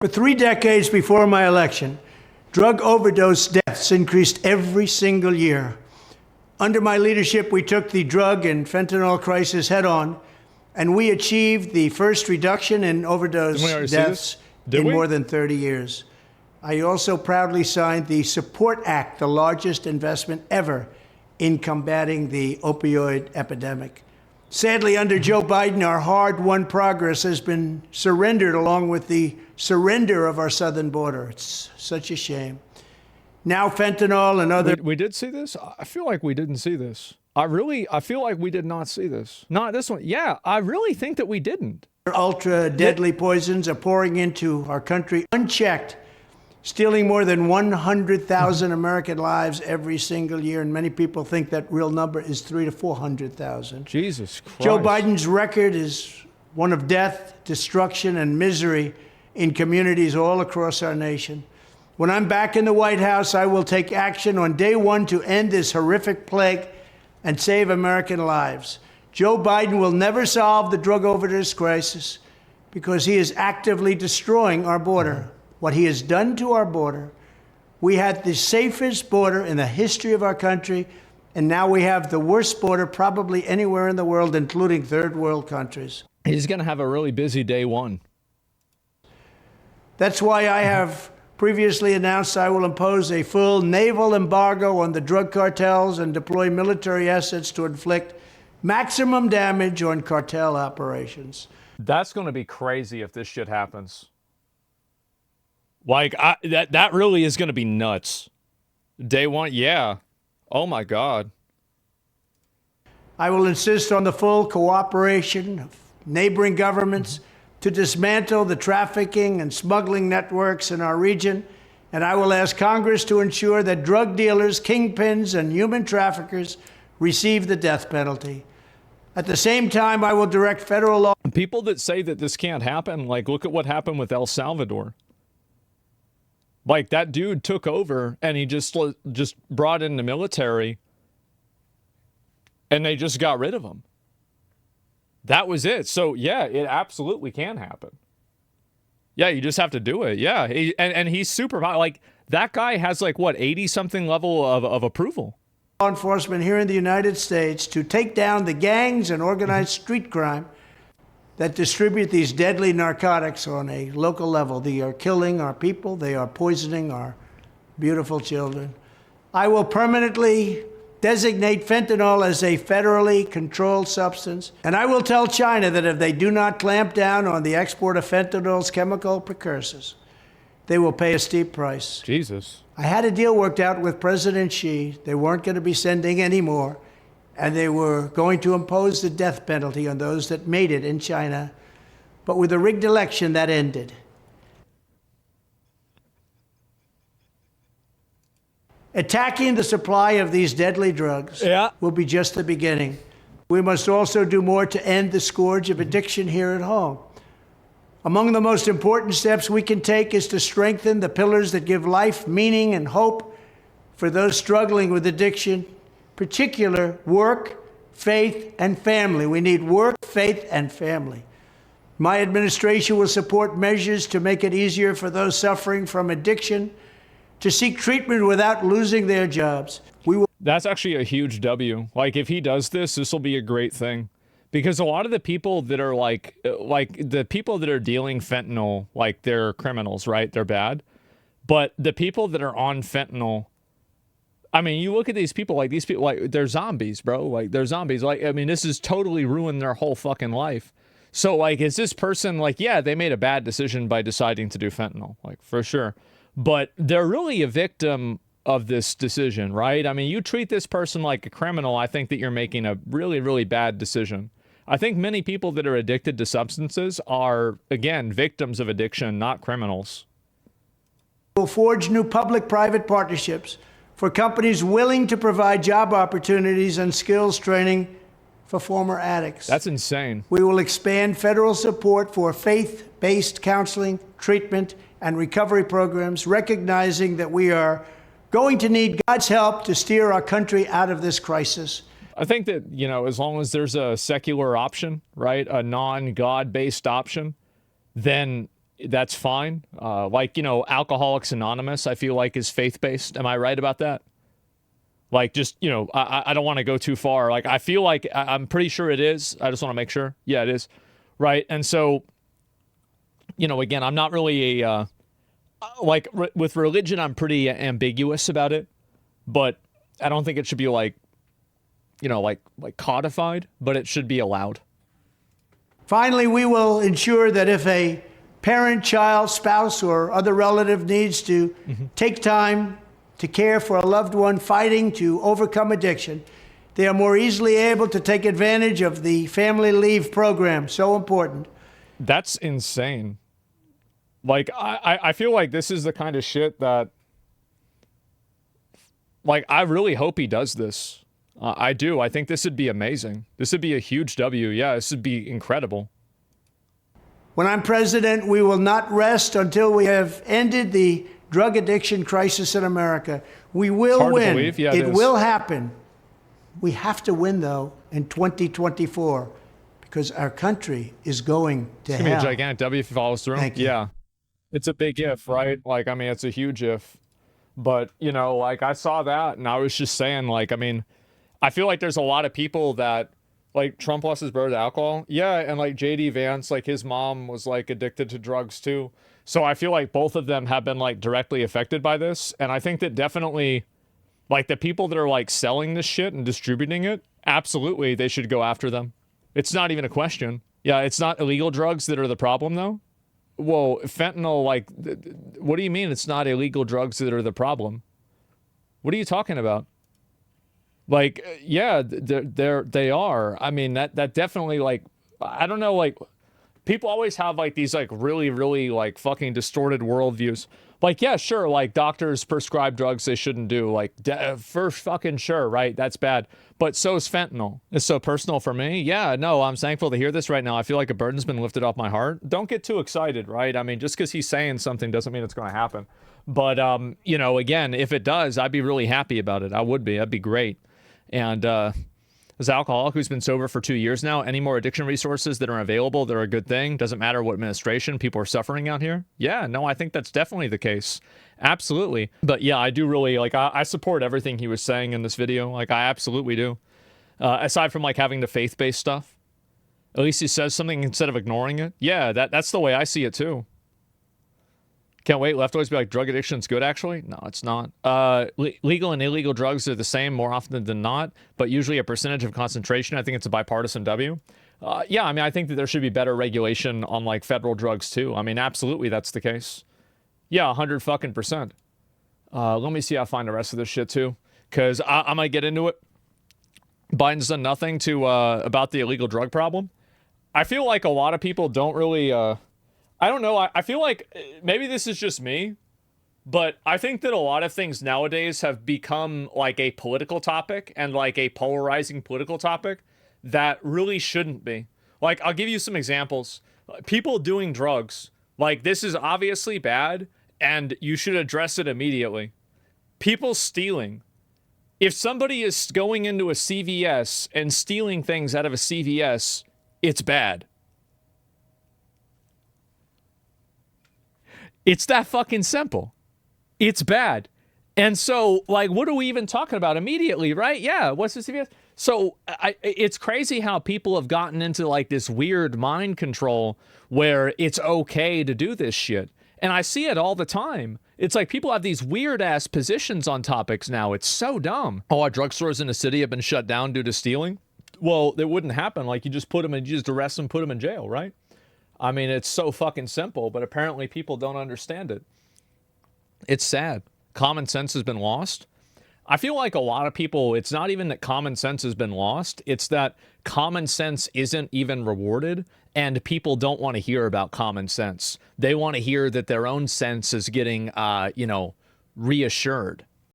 For 3 decades before my election, drug overdose deaths increased every single year. Under my leadership, we took the drug and fentanyl crisis head on, and we achieved the first reduction in overdose deaths in more than 30 years. I also proudly signed the Support Act, the largest investment ever in combating the opioid epidemic. Sadly, under Joe Biden, our hard-won progress has been surrendered along with the surrender of our southern border. It's such a shame. Now fentanyl and other... We did see this? I feel like we didn't see this. I feel like we did not see this. Not this one. Yeah, I really think that we didn't. Ultra-deadly poisons are pouring into our country unchecked, stealing more than 100,000 American lives every single year, and many people think that real number is 300,000 to 400,000. Jesus Christ. Joe Biden's record is one of death, destruction, and misery in communities all across our nation. When I'm back in the White House, I will take action on day one to end this horrific plague and save American lives. Joe Biden will never solve the drug overdose crisis because he is actively destroying our border. What he has done to our border, we had the safest border in the history of our country, and now we have the worst border probably anywhere in the world, including third world countries. He's going to have a really busy day one. That's why I have previously announced I will impose a full naval embargo on the drug cartels and deploy military assets to inflict maximum damage on cartel operations. That's going to be crazy if this shit happens. Like, that really is going to be nuts. Day one, yeah. Oh, my God. I will insist on the full cooperation of neighboring governments to dismantle the trafficking and smuggling networks in our region, and I will ask Congress to ensure that drug dealers, kingpins, and human traffickers receive the death penalty. At the same time, I will direct federal law... People that say that this can't happen, like, look at what happened with El Salvador. Like, that dude took over, and he just brought in the military, and they just got rid of him. That was it. So, yeah, it absolutely can happen. Yeah, you just have to do it. Yeah, and he's super, like, that guy has, like, what, 80-something level of approval. Law enforcement here in the United States to take down the gangs and organized street crime that distribute these deadly narcotics on a local level. They are killing our people. They are poisoning our beautiful children. I will permanently designate fentanyl as a federally controlled substance. And I will tell China that if they do not clamp down on the export of fentanyl's chemical precursors, they will pay a steep price. Jesus. I had a deal worked out with President Xi. They weren't going to be sending any more, and they were going to impose the death penalty on those that made it in China. But with a rigged election, that ended. Attacking the supply of these deadly drugs will be just the beginning. We must also do more to end the scourge of addiction here at home. Among the most important steps we can take is to strengthen the pillars that give life, meaning, and hope for those struggling with addiction, particular work, faith, and family. We need work, faith, and family. My administration will support measures to make it easier for those suffering from addiction to seek treatment without losing their jobs. That's actually a huge W. Like, if he does this, this will be a great thing. Because a lot of the people that are like the people that are dealing fentanyl, like, they're criminals, right? They're bad. But the people that are on fentanyl, I mean, you look at these people, like, they're zombies, bro. Like, they're zombies. Like, I mean, this has totally ruined their whole fucking life. So, like, is this person, like, yeah, they made a bad decision by deciding to do fentanyl, like, for sure. But they're really a victim of this decision, right? I mean, you treat this person like a criminal, I think that you're making a really, really bad decision. I think many people that are addicted to substances are, again, victims of addiction, not criminals. We'll forge new public-private partnerships for companies willing to provide job opportunities and skills training for former addicts. That's insane. We will expand federal support for faith-based counseling, treatment, and recovery programs, recognizing that we are going to need God's help to steer our country out of this crisis. I think that, you know, as long as there's a secular option, right, a non-God-based option, then that's fine. Like, you know, Alcoholics Anonymous, I feel like is faith-based. Am I right about that? Like, just, you know, I don't want to go too far. Like, I feel like I'm pretty sure it is. I just want to make sure. Yeah, it is. Right. And so, you know, again, I'm not really with religion, I'm pretty ambiguous about it, but I don't think it should be like, you know, like codified, but it should be allowed. Finally, we will ensure that if a parent, child, spouse, or other relative needs to take time to care for a loved one fighting to overcome addiction, they are more easily able to take advantage of the family leave program. So important. That's insane. Like, I feel like this is the kind of shit that, like, I really hope he does this. I do. I think this would be amazing. This would be a huge W. Yeah, this would be incredible. When I'm president, we will not rest until we have ended the drug addiction crisis in America. We will hard to win. believe. Yeah, it will happen. We have to win, though, in 2024 because our country is going to It's going to be a hell. gigantic W if he follows through. Thank you. Yeah. It's a big if, right? Like, I mean, it's a huge if. But, you know, like, I saw that and I was just saying, like, I mean, I feel like there's a lot of people that, like, Trump lost his brother to alcohol. Yeah, and, like, J.D. Vance, like, his mom was, like, addicted to drugs, too. So I feel like both of them have been, like, directly affected by this. And I think that definitely, like, the people that are, like, selling this shit and distributing it, absolutely, they should go after them. It's not even a question. Yeah, it's not illegal drugs that are the problem, though. Well, fentanyl, like, what do you mean it's not illegal drugs that are the problem? What are you talking about? Like, yeah, they are. I mean, that definitely, like, I don't know, like, people always have, like, these, like, really, really, like, fucking distorted worldviews. Like, yeah, sure, like, doctors prescribe drugs they shouldn't do. Like, for fucking sure, right? That's bad. But so is fentanyl. It's so personal for me. Yeah, no, I'm thankful to hear this right now. I feel like a burden's been lifted off my heart. Don't get too excited, right? I mean, just because he's saying something doesn't mean it's going to happen. But, you know, again, if it does, I'd be really happy about it. I would be. That'd be great. And, as an alcoholic who's been sober for 2 years now, any more addiction resources that are available, they're a good thing. Doesn't matter what administration, people are suffering out here. Yeah, no, I think that's definitely the case. Absolutely. But yeah, I do really, like, I support everything he was saying in this video. Like, I absolutely do. Aside from, like, having the faith-based stuff. At least he says something instead of ignoring it. Yeah, that's the way I see it too. Can't wait. Leftovers be like, drug addiction's good, actually? No, it's not. Legal and illegal drugs are the same more often than not, but usually a percentage of concentration. I think it's a bipartisan W. Yeah, I mean, I think that there should be better regulation on, like, federal drugs, too. I mean, absolutely, that's the case. Yeah, 100%. Let me see how I find the rest of this shit, too, because I might get into it. Biden's done nothing to about the illegal drug problem. I feel like a lot of people don't really... I don't know. I feel like maybe this is just me, but I think that a lot of things nowadays have become like a political topic and like a polarizing political topic that really shouldn't be. Like, I'll give you some examples. People doing drugs, like, this is obviously bad and you should address it immediately. People stealing. If somebody is going into a CVS and stealing things out of a CVS, it's bad. It's that fucking simple. It's bad. And so, like, what are we even talking about immediately, right? Yeah, what's the CVS? So, it's crazy how people have gotten into, like, this weird mind control where it's okay to do this shit. And I see it all the time. It's like people have these weird-ass positions on topics now. It's so dumb. Oh, our drugstores in the city have been shut down due to stealing? Well, it wouldn't happen. Like, you just arrest them, put them in jail, right? I mean, it's so fucking simple, but apparently people don't understand it. It's sad. Common sense has been lost. I feel like a lot of people, it's not even that common sense has been lost. It's that common sense isn't even rewarded, and people don't want to hear about common sense. They want to hear that their own sense is getting, reassured.